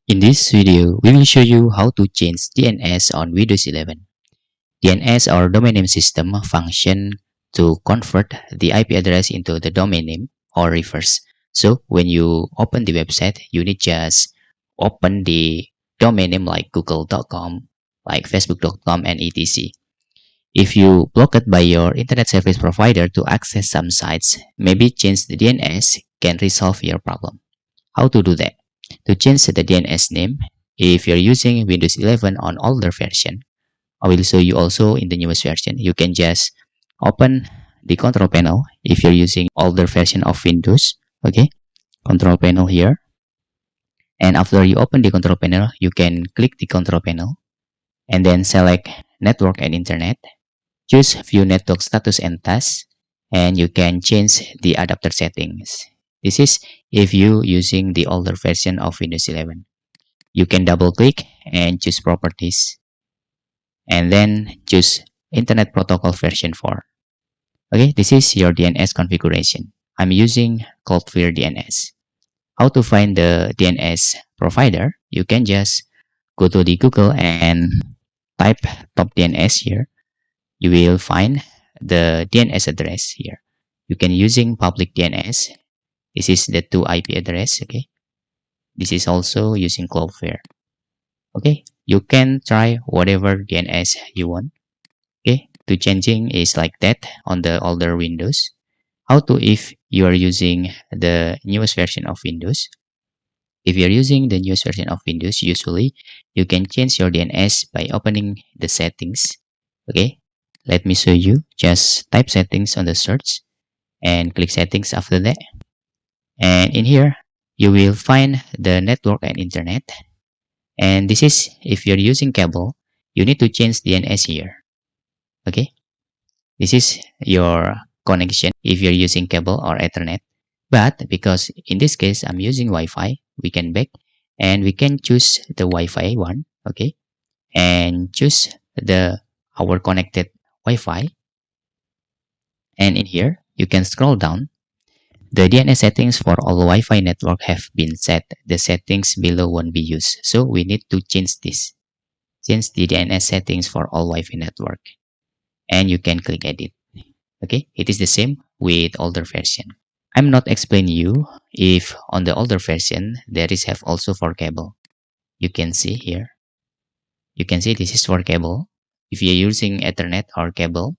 In this video, we will show you how to change DNS on Windows 11. DNS or domain name system function to convert the IP address into the domain name or reverse. So when you open the website, you need just open the domain name like google.com, like facebook.com and etc. If you block it by your internet service provider to access some sites, maybe change the DNS can resolve your problem. How to do that? To change the DNS name, if you're using Windows 11 on older version, I will show you also in the newest version. You can just open the control panel if you're using older version of Windows. Okay, control panel here. And after you open the control panel, you can click the control panel and then select network and internet. Choose view network status and tasks, and you can change the adapter settings. This is if you using the older version of Windows 11. You can double click and choose properties and then choose internet protocol version 4. Okay, this is your DNS configuration. I'm using Cloudflare DNS. How to find the DNS provider? You can just go to the Google and type top DNS here. You will find the DNS address here. You can using public DNS. This is the 2 IP address. Okay, this is also using Cloudflare. Okay, you can try whatever DNS you want. Okay, to changing is like that on the older Windows. How to if you are using the newest version of Windows? If you're using the newest version of Windows, usually you can change your DNS by opening the settings. Okay, let me show you. Just type settings on the search and click settings after that. And in here, you will find the network and internet. And this is if you're using cable, you need to change DNS here. Okay, this is your connection if you're using cable or Ethernet. But because in this case I'm using Wi-Fi, we can back and we can choose the Wi-Fi one. Okay, and choose the our connected Wi-Fi. And in here you can scroll down. The DNS settings for all Wi-Fi network have been set. The settings below won't be used. So we need to change this. Change the DNS settings for all Wi-Fi network. And you can click edit. Okay, it is the same with older version. I'm not explaining you if on the older version there is have also for cable. You can see here. You can see this is for cable. If you're using Ethernet or cable,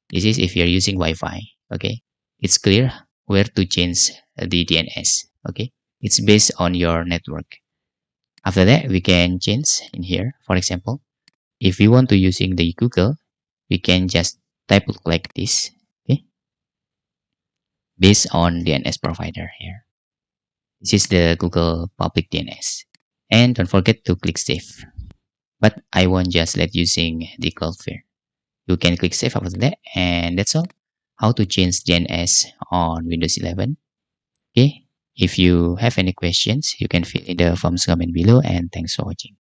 this is if you're using Wi-Fi. Okay, it's clear where to change the DNS. Okay, it's based on your network. After that, we can change in here. For example, if we want to using the Google, we can just type like this. Okay, based on DNS provider here. This is the Google public DNS. And don't forget to click save. But I won't just let using the Cloudflare. You can click save after that, and that's all. How to change DNS on Windows 11. Okay, if you have any questions, you can fill in the forms comment below, and thanks for watching.